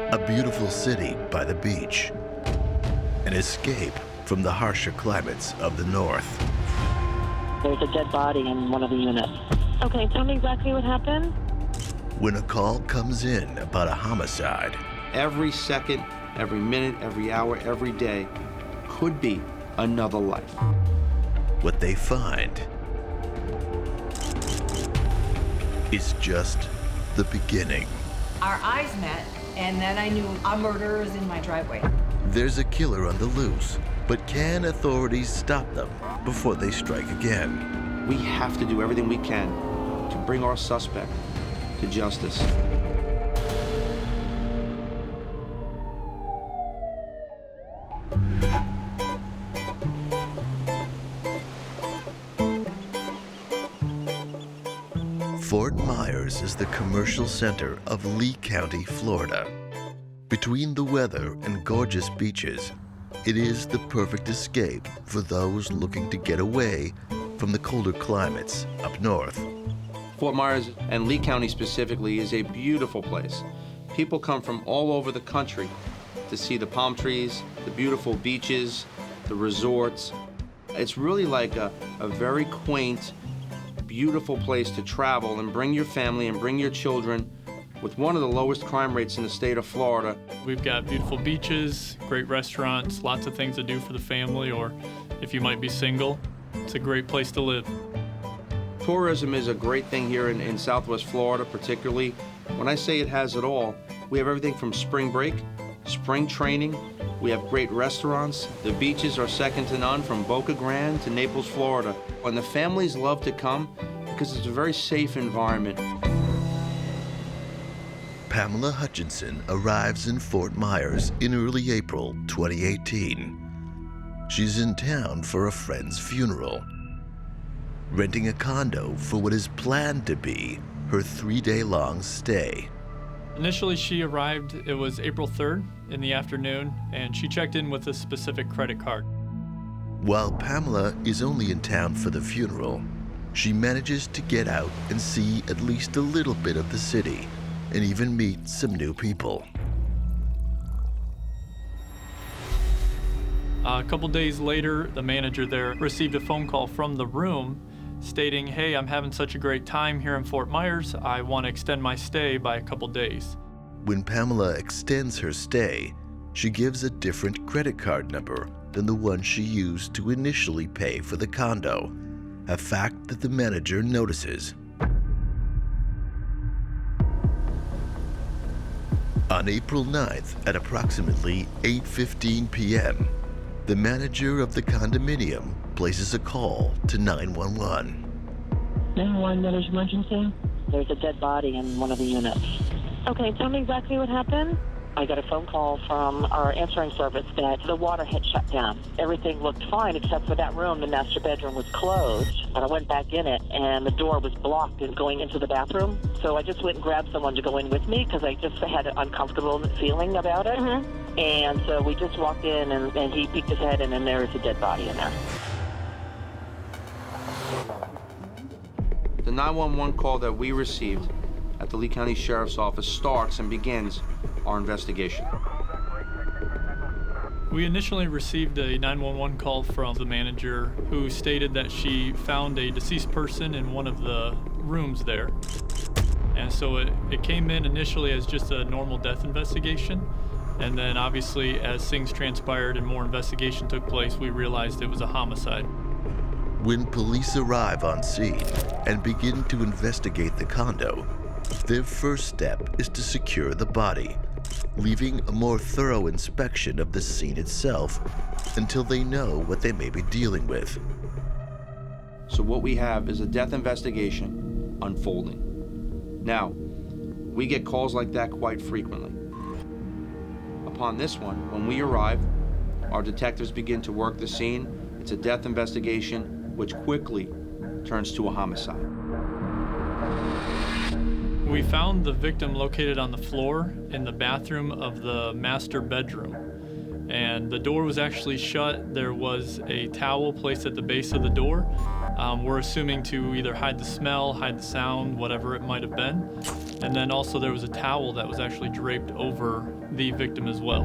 A beautiful city by the beach. An escape from the harsher climates of the north. There's a dead body in one of the units. Okay, tell me exactly what happened. When a call comes in about a homicide. Every second, every minute, every hour, every day could be another life. What they find is just the beginning. Our eyes met, and then I knew a murderer was in my driveway. There's a killer on the loose, but can authorities stop them before they strike again? We have to do everything we can to bring our suspect to justice. Fort Myers is the commercial center of Lee County, Florida. Between the weather and gorgeous beaches, it is the perfect escape for those looking to get away from the colder climates up north. Fort Myers, and Lee County specifically, is a beautiful place. People come from all over the country to see the palm trees, the beautiful beaches, the resorts. It's really like a very quaint, beautiful place to travel and bring your family and bring your children with one of the lowest crime rates in the state of Florida. We've got beautiful beaches, great restaurants, lots of things to do for the family, or if you might be single, it's a great place to live. Tourism is a great thing here in Southwest Florida, particularly. When I say it has it all, we have everything from spring break, spring training, we have great restaurants. The beaches are second to none, from Boca Grande to Naples, Florida. And the families love to come because it's a very safe environment. Pamela Hutchinson arrives in Fort Myers in early April 2018. She's in town for a friend's funeral, renting a condo for what is planned to be her 3-day-long stay. Initially, she arrived, it was April 3rd in the afternoon, and she checked in with a specific credit card. While Pamela is only in town for the funeral, she manages to get out and see at least a little bit of the city and even meet some new people. A couple days later, the manager there received a phone call from the room stating, "Hey, I'm having such a great time here in Fort Myers. I want to extend my stay by a couple days." When Pamela extends her stay, she gives a different credit card number than the one she used to initially pay for the condo, a fact that the manager notices. On April 9th at approximately 8:15 p.m., the manager of the condominium places a call to 911. 911, there's emergency. There's a dead body in one of the units. Okay, tell me exactly what happened. I got a phone call from our answering service that the water had shut down. Everything looked fine except for that room. The master bedroom was closed, but I went back in it and the door was blocked in going into the bathroom. So I just went and grabbed someone to go in with me because I just had an uncomfortable feeling about it. Mm-hmm. And so we just walked in and he peeked his head in and there was a dead body in there. The 911 call that we received at the Lee County Sheriff's Office starts and begins our investigation. We initially received a 911 call from the manager who stated that she found a deceased person in one of the rooms there. And so it came in initially as just a normal death investigation. And then obviously as things transpired and more investigation took place, we realized it was a homicide. When police arrive on scene and begin to investigate the condo, their first step is to secure the body, leaving a more thorough inspection of the scene itself until they know what they may be dealing with. So what we have is a death investigation unfolding. Now, we get calls like that quite frequently. Upon this one, when we arrive, our detectives begin to work the scene. It's a death investigation, which quickly turns to a homicide. We found the victim located on the floor in the bathroom of the master bedroom. And the door was actually shut. There was a towel placed at the base of the door. We're assuming to either hide the smell, hide the sound, whatever it might have been. And then also there was a towel that was actually draped over the victim as well.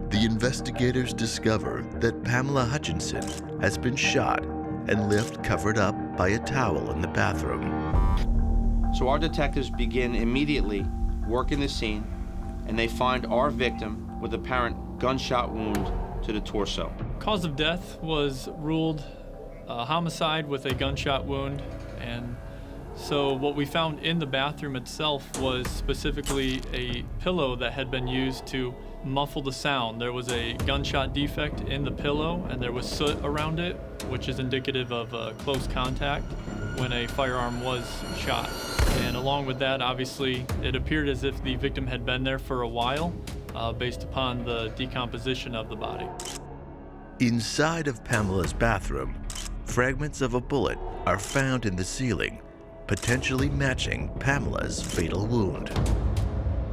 The investigators discover that Pamela Hutchinson has been shot and left covered up by a towel in the bathroom. So our detectives begin immediately working the scene, and they find our victim with apparent gunshot wound to the torso. Cause of death was ruled homicide with a gunshot wound, and so what we found in the bathroom itself was specifically a pillow that had been used to muffle the sound. There was a gunshot defect in the pillow, and there was soot around it, which is indicative of close contact when a firearm was shot. And along with that, obviously, it appeared as if the victim had been there for a while, based upon the decomposition of the body. Inside of Pamela's bathroom, fragments of a bullet are found in the ceiling, potentially matching Pamela's fatal wound.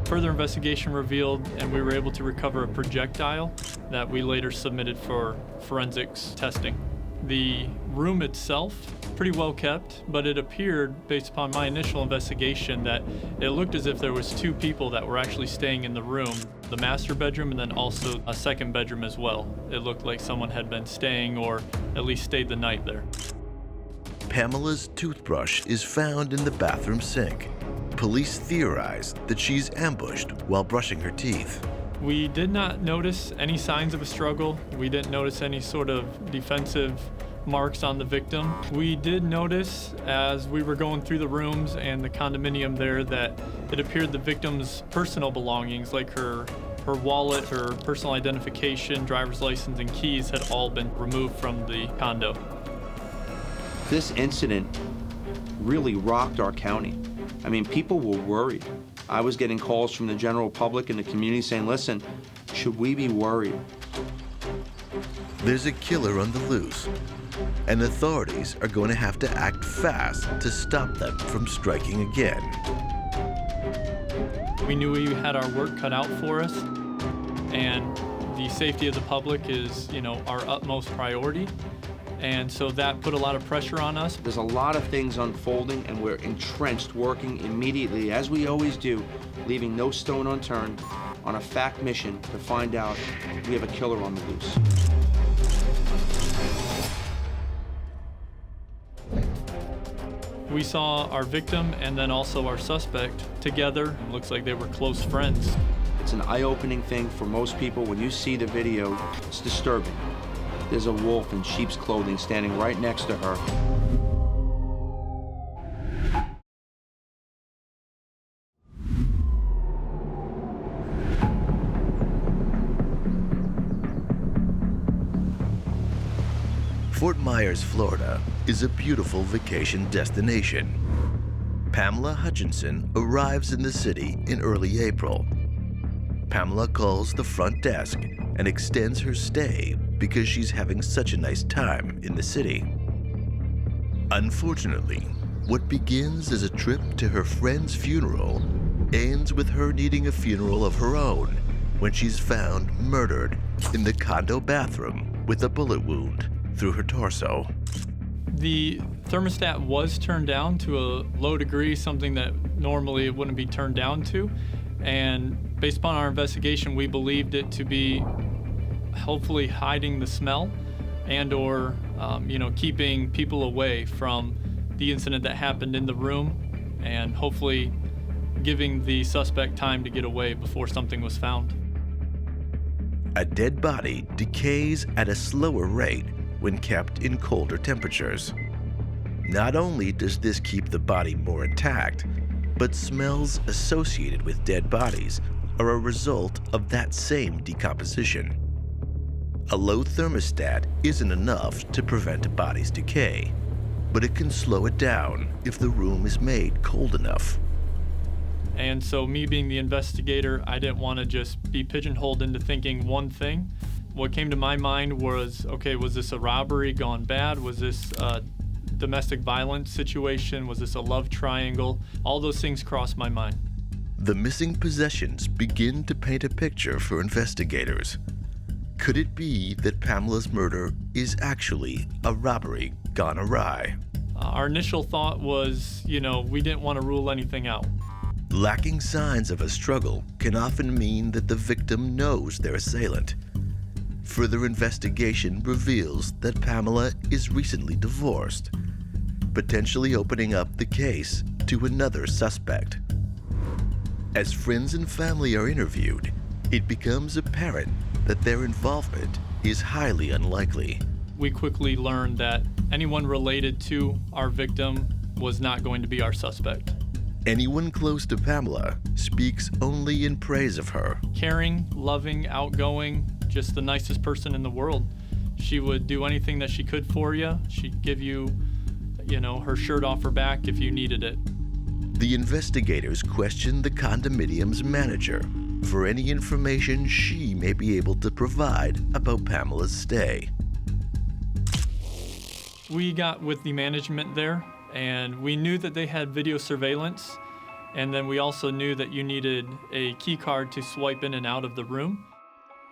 Further investigation revealed, and we were able to recover a projectile that we later submitted for forensics testing. The room itself, pretty well kept, but it appeared, based upon my initial investigation, that it looked as if there was two people that were actually staying in the room, the master bedroom and then also a second bedroom as well. It looked like someone had been staying or at least stayed the night there. Pamela's toothbrush is found in the bathroom sink. Police theorize that she's ambushed while brushing her teeth. We did not notice any signs of a struggle. We didn't notice any sort of defensive marks on the victim. We did notice as we were going through the rooms and the condominium there that it appeared the victim's personal belongings, like her wallet, her personal identification, driver's license, and keys had all been removed from the condo. This incident really rocked our county. I mean, people were worried. I was getting calls from the general public and the community saying, listen, should we be worried? There's a killer on the loose, and authorities are going to have to act fast to stop them from striking again. We knew we had our work cut out for us, and the safety of the public is, our utmost priority. And so that put a lot of pressure on us. There's a lot of things unfolding, and we're entrenched, working immediately, as we always do, leaving no stone unturned, on a fact mission to find out we have a killer on the loose. We saw our victim and then also our suspect together. It looks like they were close friends. It's an eye-opening thing for most people. When you see the video, it's disturbing. There's a wolf in sheep's clothing standing right next to her. Fort Myers, Florida is a beautiful vacation destination. Pamela Hutchinson arrives in the city in early April. Pamela calls the front desk and extends her stay because she's having such a nice time in the city. Unfortunately, what begins as a trip to her friend's funeral ends with her needing a funeral of her own when she's found murdered in the condo bathroom with a bullet wound through her torso. The thermostat was turned down to a low degree, something that normally it wouldn't be turned down to. And based upon our investigation, we believed it to be hopefully hiding the smell and or keeping people away from the incident that happened in the room, and hopefully giving the suspect time to get away before something was found. A dead body decays at a slower rate when kept in colder temperatures. Not only does this keep the body more intact, but smells associated with dead bodies are a result of that same decomposition. A low thermostat isn't enough to prevent a body's decay, but it can slow it down if the room is made cold enough. And so me being the investigator, I didn't want to just be pigeonholed into thinking one thing. What came to my mind was, okay, was this a robbery gone bad? Was this a domestic violence situation? Was this a love triangle? All those things crossed my mind. The missing possessions begin to paint a picture for investigators. Could it be that Pamela's murder is actually a robbery gone awry? Our initial thought was, we didn't want to rule anything out. Lacking signs of a struggle can often mean that the victim knows their assailant. Further investigation reveals that Pamela is recently divorced, potentially opening up the case to another suspect. As friends and family are interviewed, it becomes apparent that their involvement is highly unlikely. We quickly learned that anyone related to our victim was not going to be our suspect. Anyone close to Pamela speaks only in praise of her. Caring, loving, outgoing, just the nicest person in the world. She would do anything that she could for you. She'd give you, her shirt off her back if you needed it. The investigators question the condominium's manager for any information she may be able to provide about Pamela's stay. We got with the management there, and we knew that they had video surveillance, and then we also knew that you needed a key card to swipe in and out of the room.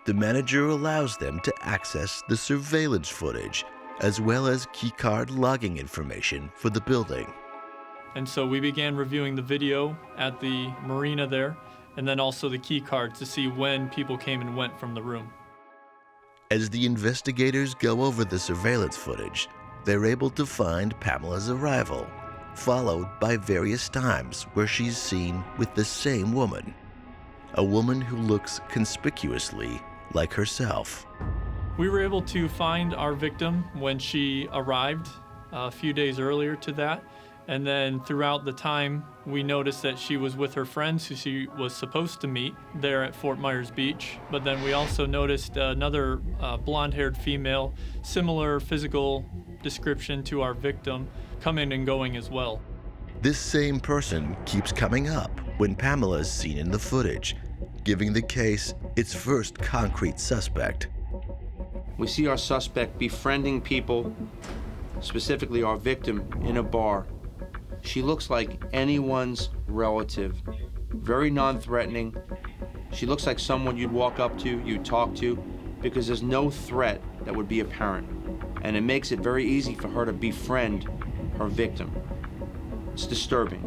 The manager allows them to access the surveillance footage, as well as keycard logging information for the building. And so we began reviewing the video at the marina there, and then also the key cards to see when people came and went from the room. As the investigators go over the surveillance footage, they're able to find Pamela's arrival, followed by various times where she's seen with the same woman, a woman who looks conspicuously like herself. We were able to find our victim when she arrived a few days earlier to that, and then throughout the time we noticed that she was with her friends who she was supposed to meet there at Fort Myers Beach. But then we also noticed another blonde-haired female, similar physical description to our victim, coming and going as well. This same person keeps coming up when Pamela is seen in the footage, giving the case its first concrete suspect. We see our suspect befriending people, specifically our victim, in a bar. She looks like anyone's relative, very non-threatening. She looks like someone you'd walk up to, you'd talk to, because there's no threat that would be apparent. And it makes it very easy for her to befriend her victim. It's disturbing.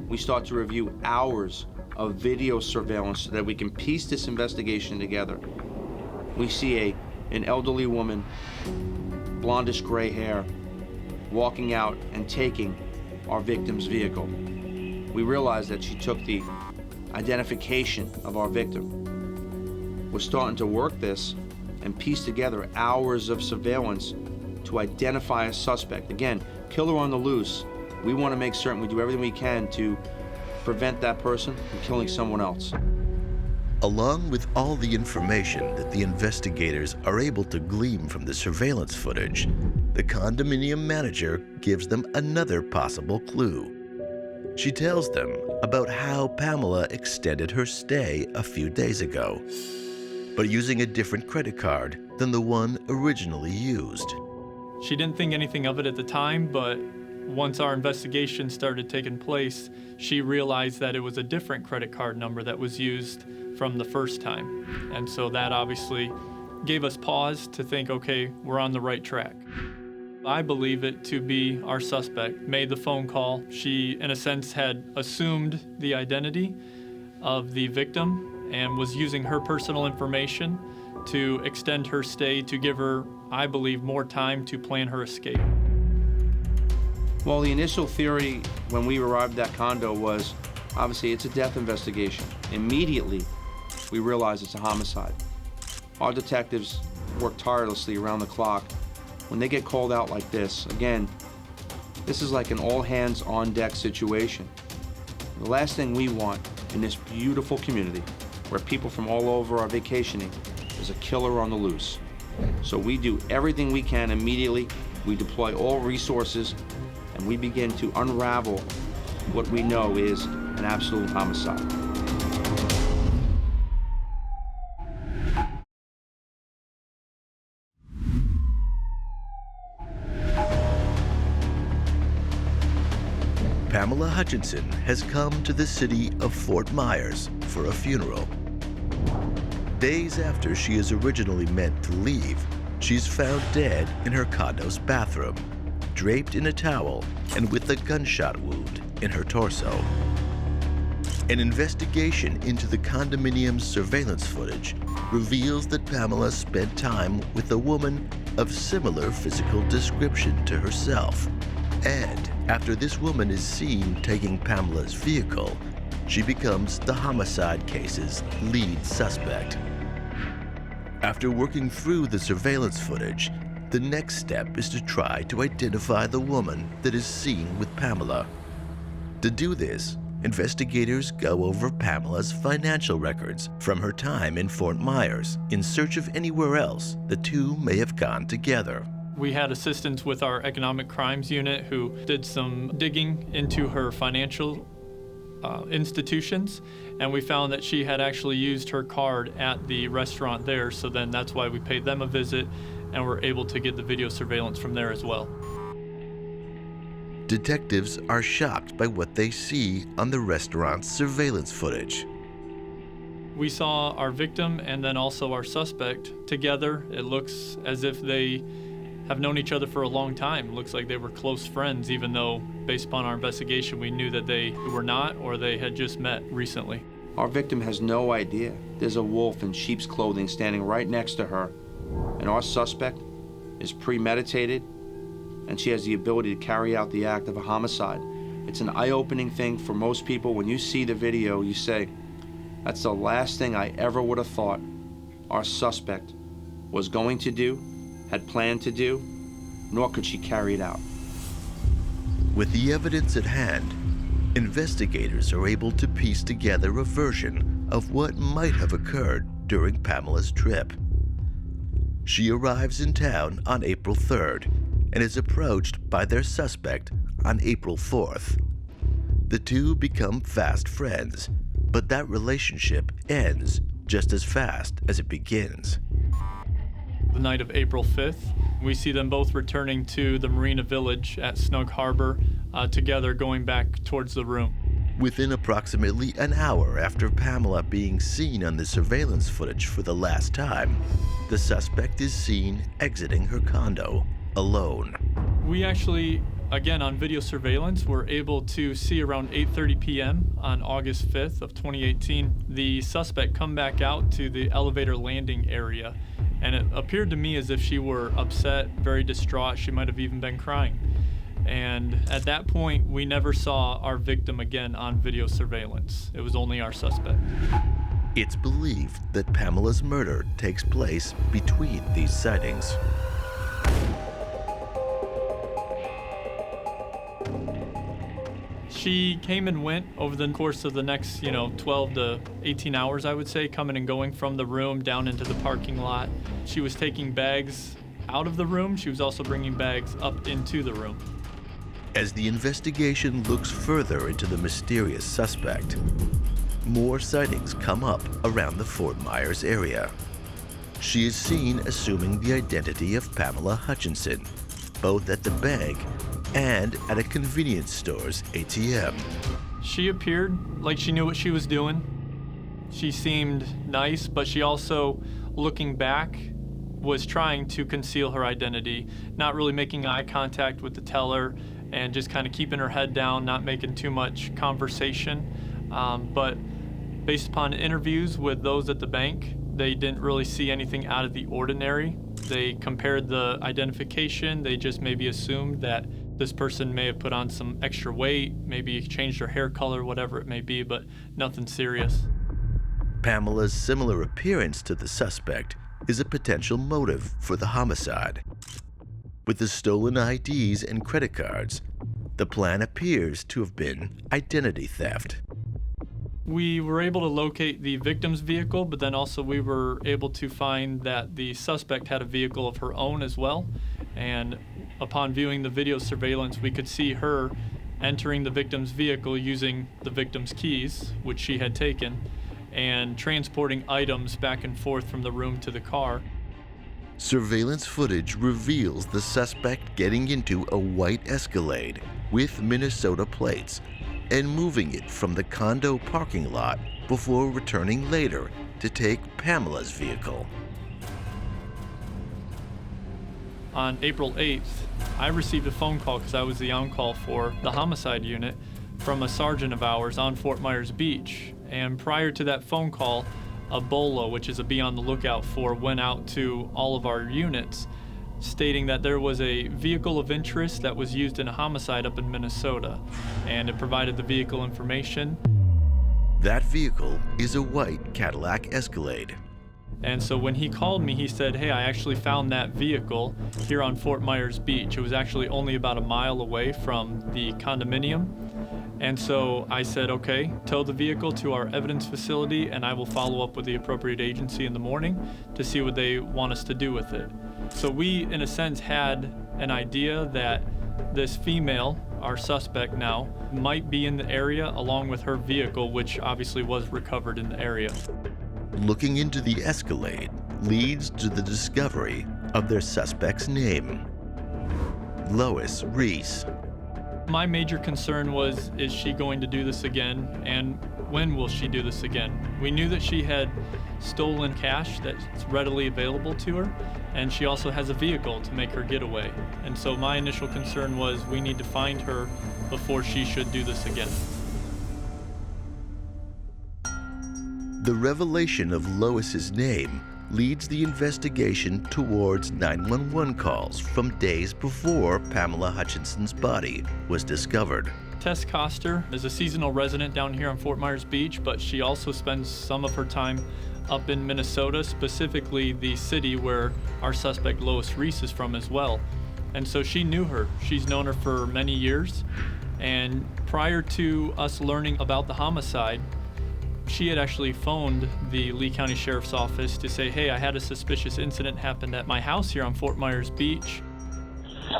We start to review hours of video surveillance so that we can piece this investigation together. We see an elderly woman, blondish gray hair, walking out and taking our victim's vehicle. We realize that she took the identification of our victim. We're starting to work this and piece together hours of surveillance to identify a suspect. Again, killer on the loose. We want to make certain we do everything we can to prevent that person from killing someone else. Along with all the information that the investigators are able to glean from the surveillance footage, the condominium manager gives them another possible clue. She tells them about how Pamela extended her stay a few days ago, but using a different credit card than the one originally used. She didn't think anything of it at the time, but once our investigation started taking place, she realized that it was a different credit card number that was used from the first time. And so that obviously gave us pause to think, okay, we're on the right track. I believe it to be our suspect, made the phone call. She, in a sense, had assumed the identity of the victim and was using her personal information to extend her stay to give her, I believe, more time to plan her escape. Well, the initial theory when we arrived at that condo was, obviously, it's a death investigation. Immediately, we realized it's a homicide. Our detectives work tirelessly around the clock. When they get called out like this, again, this is like an all-hands-on-deck situation. The last thing we want in this beautiful community, where people from all over are vacationing, is a killer on the loose. So we do everything we can immediately. We deploy all resources, and we begin to unravel what we know is an absolute homicide. Pamela Hutchinson has come to the city of Fort Myers for a funeral. Days after she is originally meant to leave, she's found dead in her condo's bathroom. draped in a towel and with a gunshot wound in her torso. An investigation into the condominium's surveillance footage reveals that Pamela spent time with a woman of similar physical description to herself. And after this woman is seen taking Pamela's vehicle, she becomes the homicide case's lead suspect. After working through the surveillance footage, the next step is to try to identify the woman that is seen with Pamela. To do this, investigators go over Pamela's financial records from her time in Fort Myers in search of anywhere else the two may have gone together. We had assistance with our economic crimes unit who did some digging into her financial institutions, and we found that she had actually used her card at the restaurant there, so then that's why we paid them a visit and were able to get the video surveillance from there as well. Detectives are shocked by what they see on the restaurant's surveillance footage. We saw our victim and then also our suspect together. It looks as if they have known each other for a long time. Looks like they were close friends, even though based upon our investigation we knew that they were not, or they had just met recently. Our victim has no idea there's a wolf in sheep's clothing standing right next to her, and our suspect is premeditated, and she has the ability to carry out the act of a homicide. It's an eye-opening thing for most people. When you see the video, you say, that's the last thing I ever would have thought our suspect was going to do, had planned to do, nor could she carry it out. With the evidence at hand, investigators are able to piece together a version of what might have occurred during Pamela's trip. She arrives in town on April 3rd and is approached by their suspect on April 4th. The two become fast friends, but that relationship ends just as fast as it begins. The night of April 5th, we see them both returning to the Marina Village at Snug Harbor, together going back towards the room. Within approximately an hour after Pamela being seen on the surveillance footage for the last time, the suspect is seen exiting her condo alone. We actually, again on video surveillance, were able to see around 8:30 p.m. on August 5th of 2018, the suspect come back out to the elevator landing area. And it appeared to me as if she were upset, very distraught. She might have even been crying. And at that point, we never saw our victim again on video surveillance. It was only our suspect. It's believed that Pamela's murder takes place between these sightings. She came and went over the course of the next, 12 to 18 hours, I would say, coming and going from the room down into the parking lot. She was taking bags out of the room. She was also bringing bags up into the room. As the investigation looks further into the mysterious suspect, more sightings come up around the Fort Myers area. She is seen assuming the identity of Pamela Hutchinson, both at the bank and at a convenience store's ATM. She appeared like she knew what she was doing. She seemed nice, but she also, looking back, was trying to conceal her identity, not really making eye contact with the teller and just kind of keeping her head down, not making too much conversation. But based upon interviews with those at the bank, they didn't really see anything out of the ordinary. They compared the identification. They just maybe assumed that this person may have put on some extra weight, maybe changed her hair color, whatever it may be, but nothing serious. Pamela's similar appearance to the suspect is a potential motive for the homicide. With the stolen IDs and credit cards, the plan appears to have been identity theft. We were able to locate the victim's vehicle, but then also we were able to find that the suspect had a vehicle of her own as well. And upon viewing the video surveillance, we could see her entering the victim's vehicle using the victim's keys, which she had taken, and transporting items back and forth from the room to the car. Surveillance footage reveals the suspect getting into a white Escalade with Minnesota plates and moving it from the condo parking lot before returning later to take Pamela's vehicle. On April 8th, I received a phone call because I was the on-call for the homicide unit from a sergeant of ours on Fort Myers Beach. And prior to that phone call, a BOLA, which is a be on the lookout for, went out to all of our units, stating that there was a vehicle of interest that was used in a homicide up in Minnesota, and it provided the vehicle information. That vehicle is a white Cadillac Escalade. And so when he called me, he said, hey, I actually found that vehicle here on Fort Myers Beach. It was actually only about a mile away from the condominium. And so I said, okay, tow the vehicle to our evidence facility and I will follow up with the appropriate agency in the morning to see what they want us to do with it. So we, in a sense, had an idea that this female, our suspect now, might be in the area along with her vehicle, which obviously was recovered in the area. Looking into the Escalade leads to the discovery of their suspect's name, Lois Riess. My major concern was, is she going to do this again, and when will she do this again? We knew that she had stolen cash that's readily available to her, and she also has a vehicle to make her getaway. And so my initial concern was, we need to find her before she should do this again. The revelation of Lois's name leads the investigation towards 911 calls from days before Pamela Hutchinson's body was discovered. Tess Coster is a seasonal resident down here on Fort Myers Beach, but she also spends some of her time up in Minnesota, specifically the city where our suspect Lois Riess is from as well. And so she knew her. She's known her for many years. And prior to us learning about the homicide, she had actually phoned the Lee County Sheriff's Office to say, hey, I had a suspicious incident happen at my house here on Fort Myers Beach.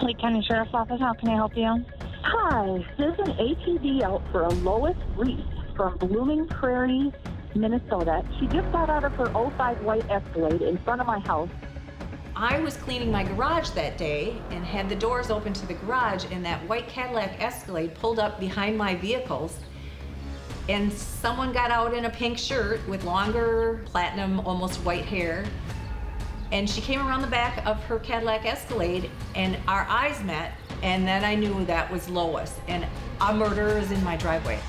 Lee County Sheriff's Office, how can I help you? Hi, there's an ATV out for a Lois Riess from Blooming Prairie, Minnesota. She just got out of her 05 white Escalade in front of my house. I was cleaning my garage that day and had the doors open to the garage, and that white Cadillac Escalade pulled up behind my vehicles. And someone got out in a pink shirt with longer, platinum, almost white hair. And she came around the back of her Cadillac Escalade and our eyes met. And then I knew that was Lois, and a murderer is in my driveway.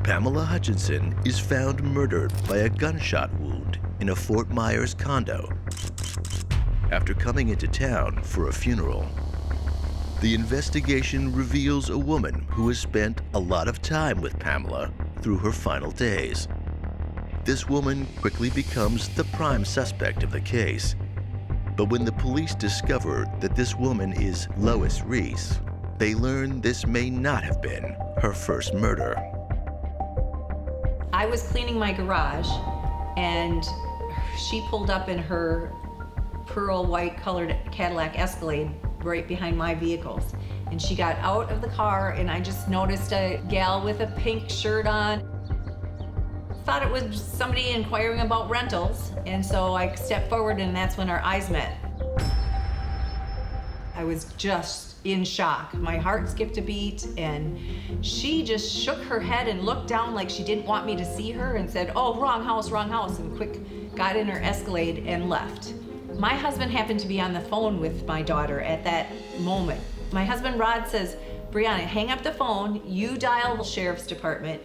Pamela Hutchinson is found murdered by a gunshot wound in a Fort Myers condo after coming into town for a funeral. The investigation reveals a woman who has spent a lot of time with Pamela through her final days. This woman quickly becomes the prime suspect of the case. But when the police discover that this woman is Lois Riess, they learn this may not have been her first murder. I was cleaning my garage and she pulled up in her pearl white colored Cadillac Escalade right behind my vehicles. And she got out of the car and I just noticed a gal with a pink shirt on. Thought it was somebody inquiring about rentals. And so I stepped forward and that's when our eyes met. I was just in shock. My heart skipped a beat and she just shook her head and looked down like she didn't want me to see her and said, oh, wrong house, and quick got in her Escalade and left. My husband happened to be on the phone with my daughter at that moment. My husband Rod says, Brianna, hang up the phone, you dial the sheriff's department,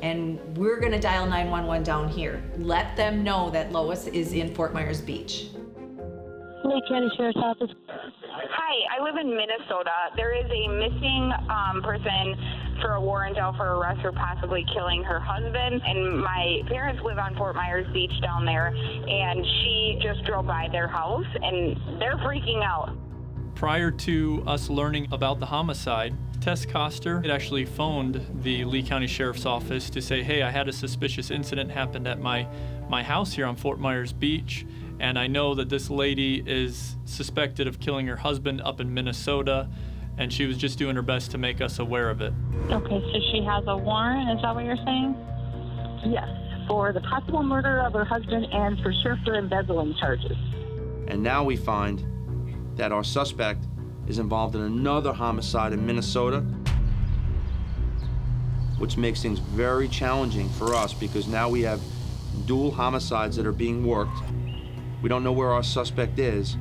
and we're gonna dial 911 down here. Let them know that Lois is in Fort Myers Beach. Lee County Sheriff's Office. Hi, I live in Minnesota. There is a missing person for a warrant out for arrest for possibly killing her husband. And my parents live on Fort Myers Beach down there, and she just drove by their house, and they're freaking out. Prior to us learning about the homicide, Tess Coster had actually phoned the Lee County Sheriff's Office to say, hey, I had a suspicious incident happen at my house here on Fort Myers Beach, and I know that this lady is suspected of killing her husband up in Minnesota, and she was just doing her best to make us aware of it. Okay, so she has a warrant, is that what you're saying? Yes, for the possible murder of her husband and for shifter embezzling charges. And now we find that our suspect is involved in another homicide in Minnesota which makes things very challenging for us because now we have dual homicides that are being worked. We don't know where our suspect is.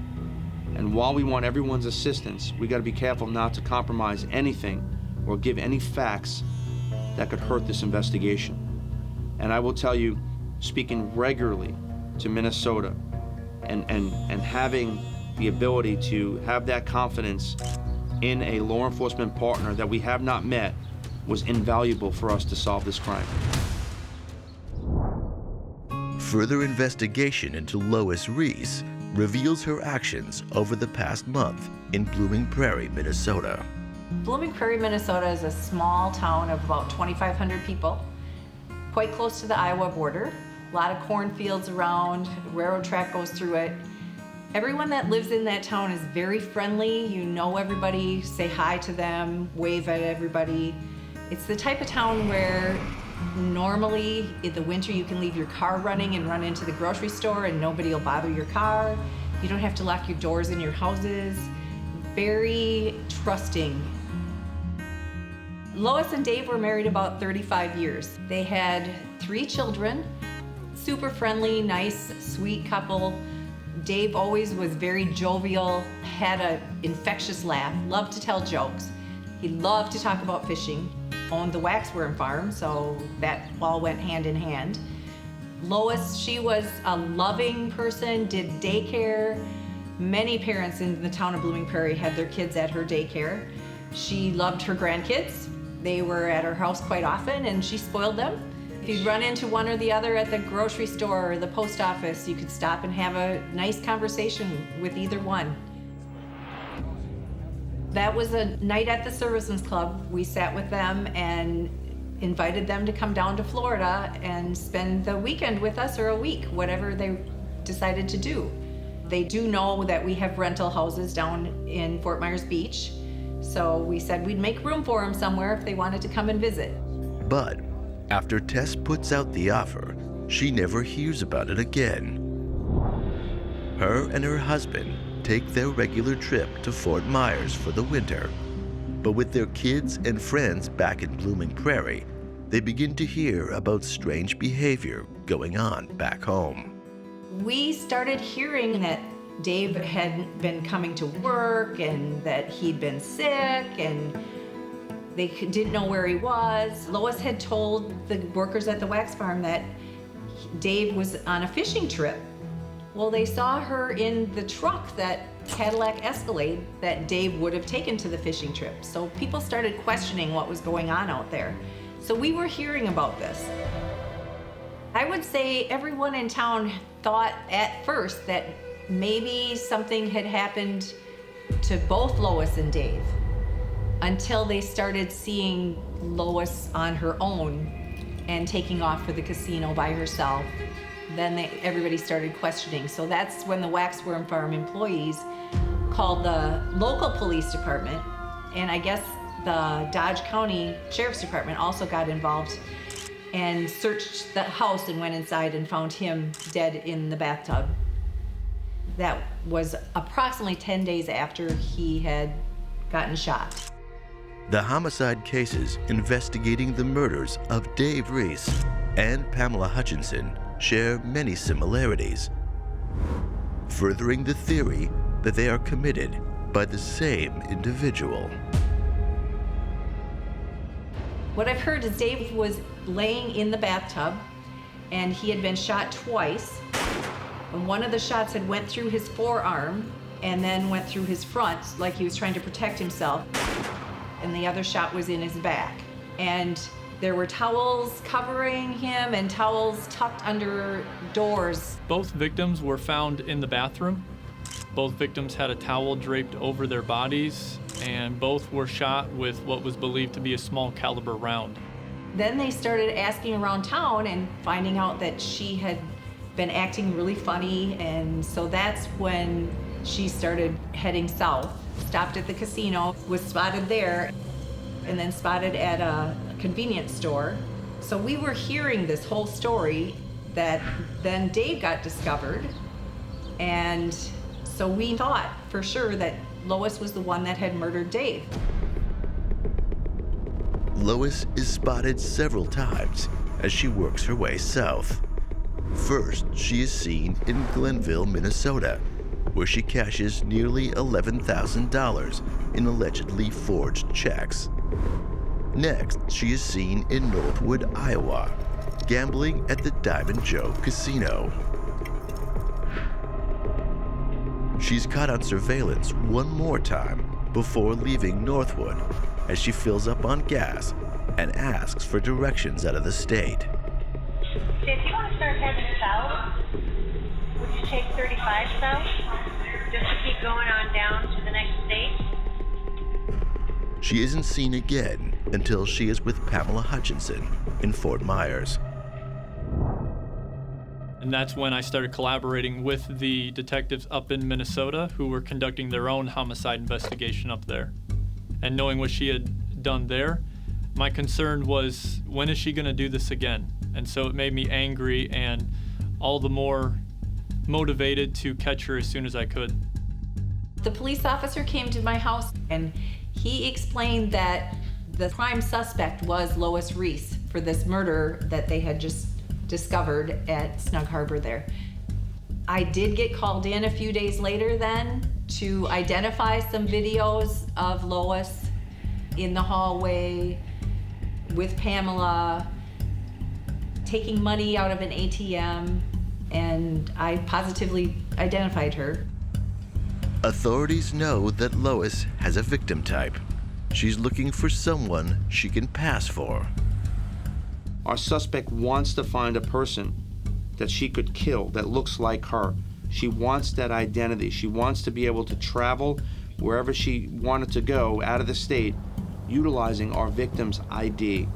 And while we want everyone's assistance, we got to be careful not to compromise anything or give any facts that could hurt this investigation. And I will tell you, speaking regularly to Minnesota and having the ability to have that confidence in a law enforcement partner that we have not met was invaluable for us to solve this crime. Further investigation into Lois Riess reveals her actions over the past month in Blooming Prairie, Minnesota. Blooming Prairie, Minnesota is a small town of about 2,500 people, quite close to the Iowa border. A lot of cornfields around, railroad track goes through it. Everyone that lives in that town is very friendly. You know everybody, say hi to them, wave at everybody. It's the type of town where normally in the winter you can leave your car running and run into the grocery store and nobody will bother your car. You don't have to lock your doors in your houses. Very trusting. Lois and Dave were married about 35 years. They had 3 children, super friendly, nice, sweet couple. Dave always was very jovial, had an infectious laugh, loved to tell jokes. He loved to talk about fishing, owned the waxworm farm, so that all went hand in hand. Lois, she was a loving person, did daycare. Many parents in the town of Blooming Prairie had their kids at her daycare. She loved her grandkids. They were at her house quite often and she spoiled them. If you'd run into one or the other at the grocery store or the post office, you could stop and have a nice conversation with either one. That was a night at the Servicemen's Club. We sat with them and invited them to come down to Florida and spend the weekend with us, or a week, whatever they decided to do. They do know that we have rental houses down in Fort Myers Beach, so we said we'd make room for them somewhere if they wanted to come and visit. But after Tess puts out the offer, she never hears about it again. Her and her husband take their regular trip to Fort Myers for the winter. But with their kids and friends back in Blooming Prairie, they begin to hear about strange behavior going on back home. We started hearing that Dave had been coming to work and that he'd been sick and they didn't know where he was. Lois had told the workers at the wax farm that Dave was on a fishing trip. Well, they saw her in the truck, that Cadillac Escalade that Dave would have taken to the fishing trip. So people started questioning what was going on out there. So we were hearing about this. I would say everyone in town thought at first that maybe something had happened to both Lois and Dave until they started seeing Lois on her own and taking off for the casino by herself. Then everybody started questioning. So that's when the waxworm farm employees called the local police department, and I guess the Dodge County Sheriff's Department also got involved and searched the house and went inside and found him dead in the bathtub. That was approximately 10 days after he had gotten shot. The homicide cases investigating the murders of Dave Reiss and Pamela Hutchinson share many similarities, furthering the theory that they are committed by the same individual. What I've heard is Dave was laying in the bathtub and he had been shot twice. And one of the shots had went through his forearm and then went through his front like he was trying to protect himself. And the other shot was in his back. And there were towels covering him and towels tucked under doors. Both victims were found in the bathroom. Both victims had a towel draped over their bodies, and both were shot with what was believed to be a small caliber round. Then they started asking around town and finding out that she had been acting really funny, and so that's when she started heading south. Stopped at the casino, was spotted there, and then spotted at a convenience store. So we were hearing this whole story that then Dave got discovered, and so we thought for sure that Lois was the one that had murdered Dave. Lois is spotted several times as she works her way south. First, she is seen in Glenville, Minnesota, where she cashes nearly $11,000 in allegedly forged checks. Next, she is seen in Northwood, Iowa, gambling at the Diamond Joe Casino. She's caught on surveillance one more time before leaving Northwood as she fills up on gas and asks for directions out of the state. If you want to start heading south, would you take 35 south? Just to keep going on down to the next state? She isn't seen again until she is with Pamela Hutchinson in Fort Myers. And that's when I started collaborating with the detectives up in Minnesota who were conducting their own homicide investigation up there. And knowing what she had done there, my concern was, when is she going to do this again? And so it made me angry and all the more motivated to catch her as soon as I could. The police officer came to my house and he explained that the prime suspect was Lois Riess for this murder that they had just discovered at Snug Harbor there. I did get called in a few days later then to identify some videos of Lois in the hallway with Pamela taking money out of an ATM, and I positively identified her. Authorities know that Lois has a victim type. She's looking for someone she can pass for. Our suspect wants to find a person that she could kill that looks like her. She wants that identity. She wants to be able to travel wherever she wanted to go out of the state, utilizing our victim's ID.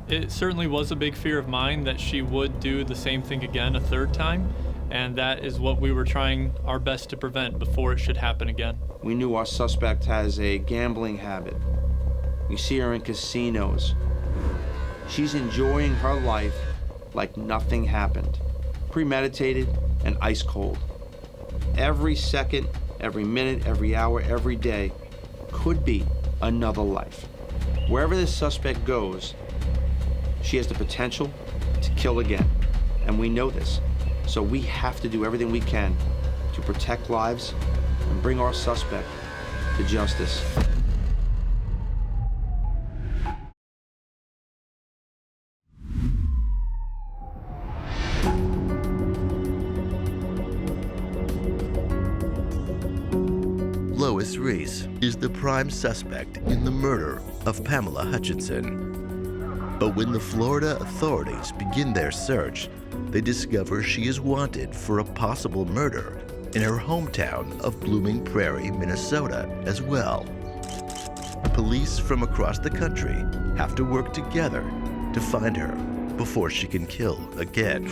It certainly was a big fear of mine that she would do the same thing again a third time, and that is what we were trying our best to prevent before it should happen again. We knew our suspect has a gambling habit. We see her in casinos. She's enjoying her life like nothing happened. Premeditated and ice cold. Every second, every minute, every hour, every day could be another life. Wherever this suspect goes, she has the potential to kill again. And we know this. So we have to do everything we can to protect lives and bring our suspect to justice. Lois Riess is the prime suspect in the murder of Pamela Hutchinson. But when the Florida authorities begin their search, they discover she is wanted for a possible murder in her hometown of Blooming Prairie, Minnesota, as well. Police from across the country have to work together to find her before she can kill again.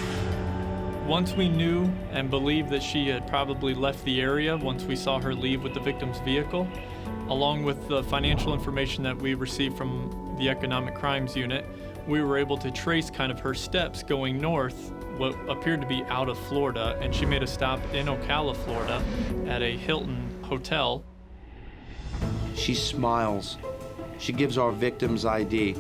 Once we knew and believed that she had probably left the area, once we saw her leave with the victim's vehicle, along with the financial information that we received from the Economic Crimes Unit, we were able to trace kind of her steps going north, what appeared to be out of Florida, and she made a stop in Ocala, Florida, at a Hilton hotel. She smiles. She gives our victim's ID.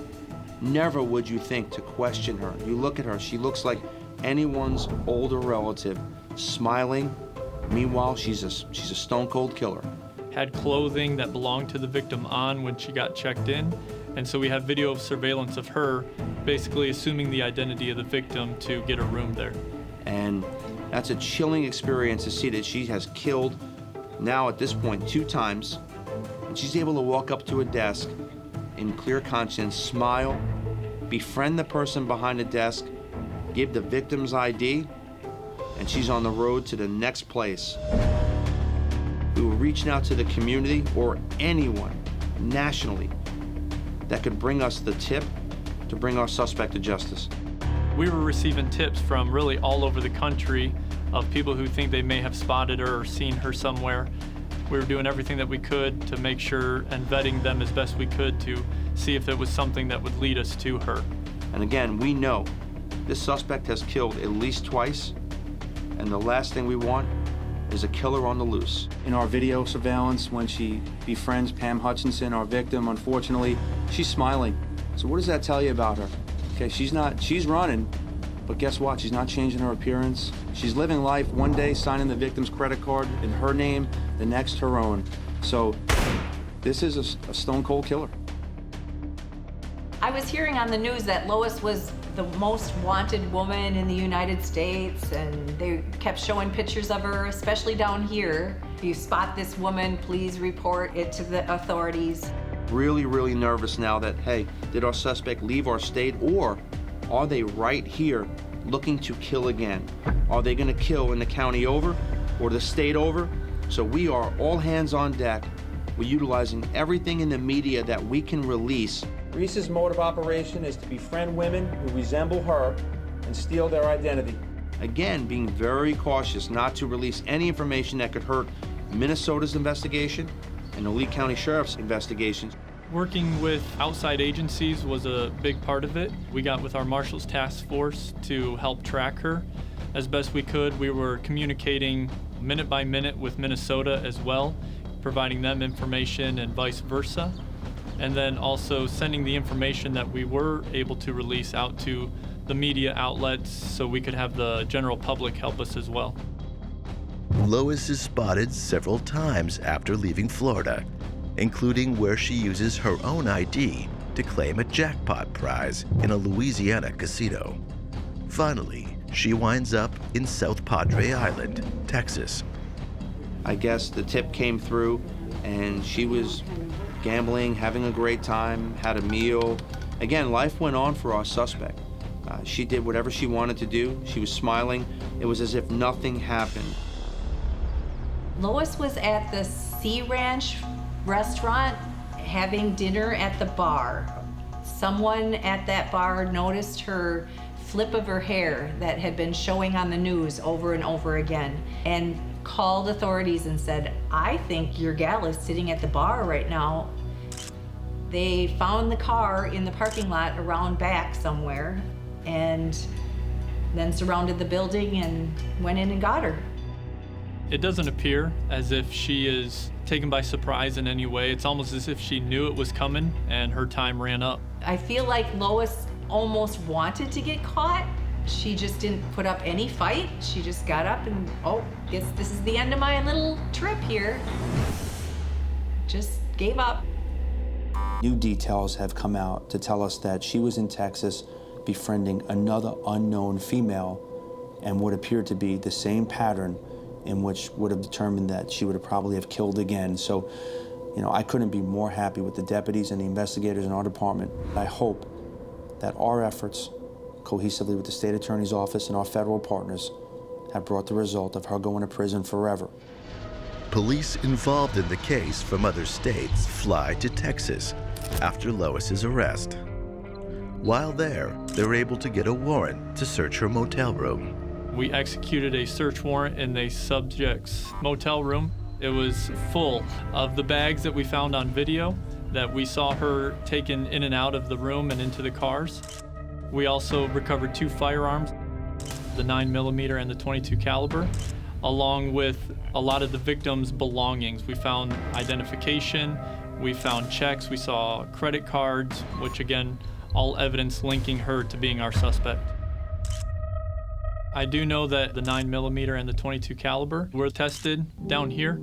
Never would you think to question her. You look at her, she looks like anyone's older relative, smiling. Meanwhile, she's a stone cold killer. Had clothing that belonged to the victim on when she got checked in, and so we have video of surveillance of her basically assuming the identity of the victim to get a room there. And that's a chilling experience to see that she has killed, now at this point, 2 times, and she's able to walk up to a desk in clear conscience, smile, befriend the person behind the desk, give the victim's ID, and she's on the road to the next place. We were reaching out to the community or anyone nationally that could bring us the tip to bring our suspect to justice. We were receiving tips from really all over the country of people who think they may have spotted her or seen her somewhere. We were doing everything that we could to make sure and vetting them as best we could to see if it was something that would lead us to her. And again, we know this suspect has killed at least twice, and the last thing we want is a killer on the loose. In our video surveillance, when she befriends Pam Hutchinson, our victim, unfortunately, she's smiling. So what does that tell you about her? Okay, she's running, but guess what? She's not changing her appearance. She's living life, one day signing the victim's credit card in her name, the next her own. So this is a stone cold killer. I was hearing on the news that Lois was the most wanted woman in the United States, and they kept showing pictures of her, especially down here. If you spot this woman, please report it to the authorities. Really, really nervous now that, hey, did our suspect leave our state, or are they right here looking to kill again? Are they gonna kill in the county over or the state over? So we are all hands on deck. We're utilizing everything in the media that we can release. Reiss's mode of operation is to befriend women who resemble her and steal their identity. Again, being very cautious not to release any information that could hurt Minnesota's investigation and the Lee County Sheriff's investigations. Working with outside agencies was a big part of it. We got with our Marshals Task Force to help track her as best we could. We were communicating minute by minute with Minnesota as well, providing them information and vice versa. And then also sending the information that we were able to release out to the media outlets so we could have the general public help us as well. Lois is spotted several times after leaving Florida, including where she uses her own ID to claim a jackpot prize in a Louisiana casino. Finally, she winds up in South Padre Island, Texas. I guess the tip came through and she was gambling, having a great time, had a meal. Again, life went on for our suspect. She did whatever she wanted to do. She was smiling. It was as if nothing happened. Lois was at the Sea Ranch restaurant having dinner at the bar. Someone at that bar noticed her flip of her hair that had been showing on the news over and over again and called authorities and said, "I think your gal is sitting at the bar right now." They found the car in the parking lot around back somewhere and then surrounded the building and went in and got her. It doesn't appear as if she is taken by surprise in any way. It's almost as if she knew it was coming and her time ran up. I feel like Lois almost wanted to get caught. She just didn't put up any fight. She just got up and, oh, guess this is the end of my little trip here. Just gave up. New details have come out to tell us that she was in Texas befriending another unknown female and what appeared to be the same pattern in which would have determined that she would have probably have killed again. So, I couldn't be more happy with the deputies and the investigators in our department. I hope that our efforts, cohesively with the state attorney's office and our federal partners, have brought the result of her going to prison forever. Police involved in the case from other states fly to Texas after Lois's arrest. While there, they're able to get a warrant to search her motel room. We executed a search warrant in the subject's motel room. It was full of the bags that we found on video that we saw her taken in and out of the room and into the cars. We also recovered 2 firearms, the 9mm and the .22 caliber, along with a lot of the victim's belongings. We found identification, we found checks, we saw credit cards, which again, all evidence linking her to being our suspect. I do know that the 9mm and the .22 caliber were tested down here,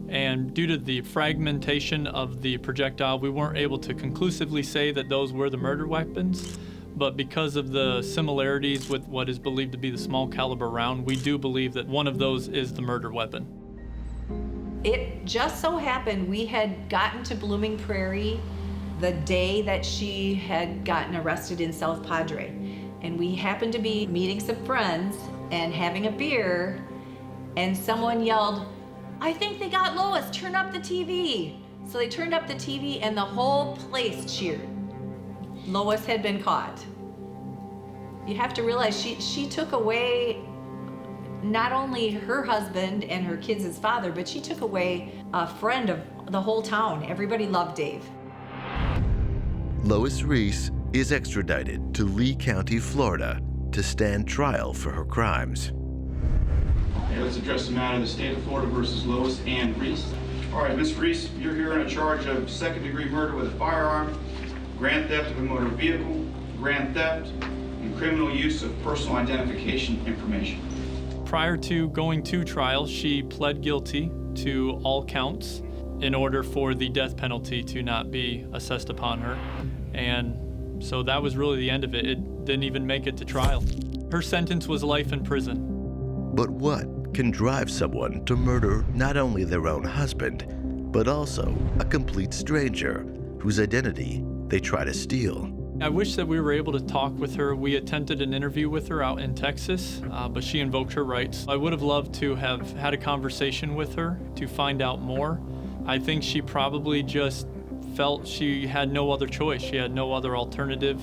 and due to the fragmentation of the projectile, we weren't able to conclusively say that those were the murder weapons, but because of the similarities with what is believed to be the small caliber round, we do believe that one of those is the murder weapon. It just so happened we had gotten to Blooming Prairie the day that she had gotten arrested in South Padre. And we happened to be meeting some friends and having a beer, and someone yelled, "I think they got Lois, turn up the TV." So they turned up the TV and the whole place cheered. Lois had been caught. You have to realize she took away not only her husband and her kids' father, but she took away a friend of the whole town. Everybody loved Dave. Lois Riess is extradited to Lee County, Florida, to stand trial for her crimes. Okay, let's address the matter of the state of Florida versus Lois Ann Reiss. All right, Ms. Reiss, you're here on a charge of second-degree murder with a firearm, grand theft of a motor vehicle, grand theft, and criminal use of personal identification information. Prior to going to trial, she pled guilty to all counts in order for the death penalty to not be assessed upon her. And so that was really the end of it. It didn't even make it to trial. Her sentence was life in prison. But what can drive someone to murder not only their own husband, but also a complete stranger whose identity they try to steal? I wish that we were able to talk with her. We attempted an interview with her out in Texas, but she invoked her rights. I would have loved to have had a conversation with her to find out more. I think she probably just felt she had no other choice. She had no other alternative,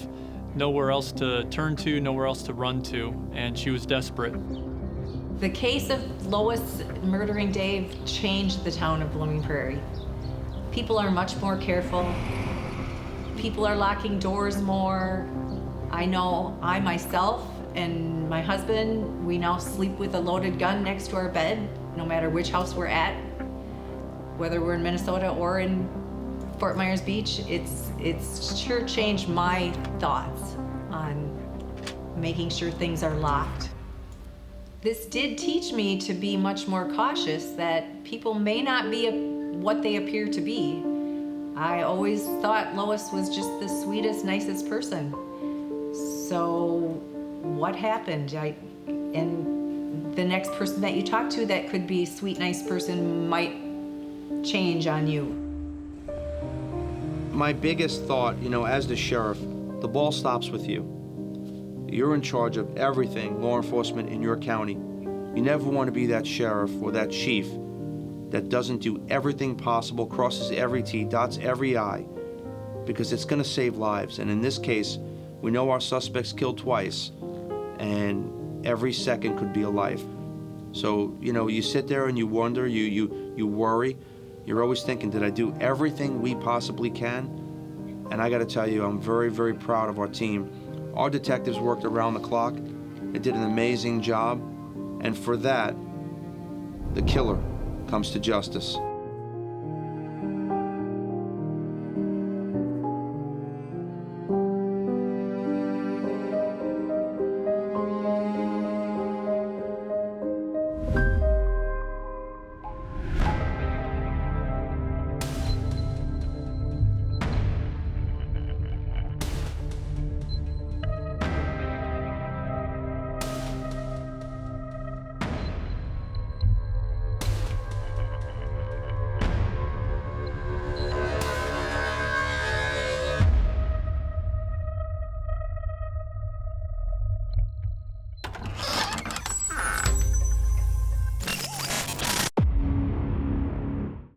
nowhere else to turn to, nowhere else to run to, and she was desperate. The case of Lois murdering Dave changed the town of Blooming Prairie. People are much more careful. People are locking doors more. I know I myself and my husband, we now sleep with a loaded gun next to our bed, no matter which house we're at. Whether we're in Minnesota or in Fort Myers Beach, it's sure changed my thoughts on making sure things are locked. This did teach me to be much more cautious, that people may not be what they appear to be. I always thought Lois was just the sweetest, nicest person. So what happened? And the next person that you talk to that could be a sweet, nice person might change on you. My biggest thought, as the sheriff, the ball stops with you. You're in charge of everything law enforcement in your county. You never want to be that sheriff or that chief that doesn't do everything possible, crosses every T, dots every I, because it's going to save lives. And in this case, we know our suspect's killed twice, and every second could be a life. So, you sit there and you wonder, you worry. You're always thinking, did I do everything we possibly can? And I got to tell you, I'm very, very proud of our team. Our detectives worked around the clock. They did an amazing job. And for that, the killer comes to justice.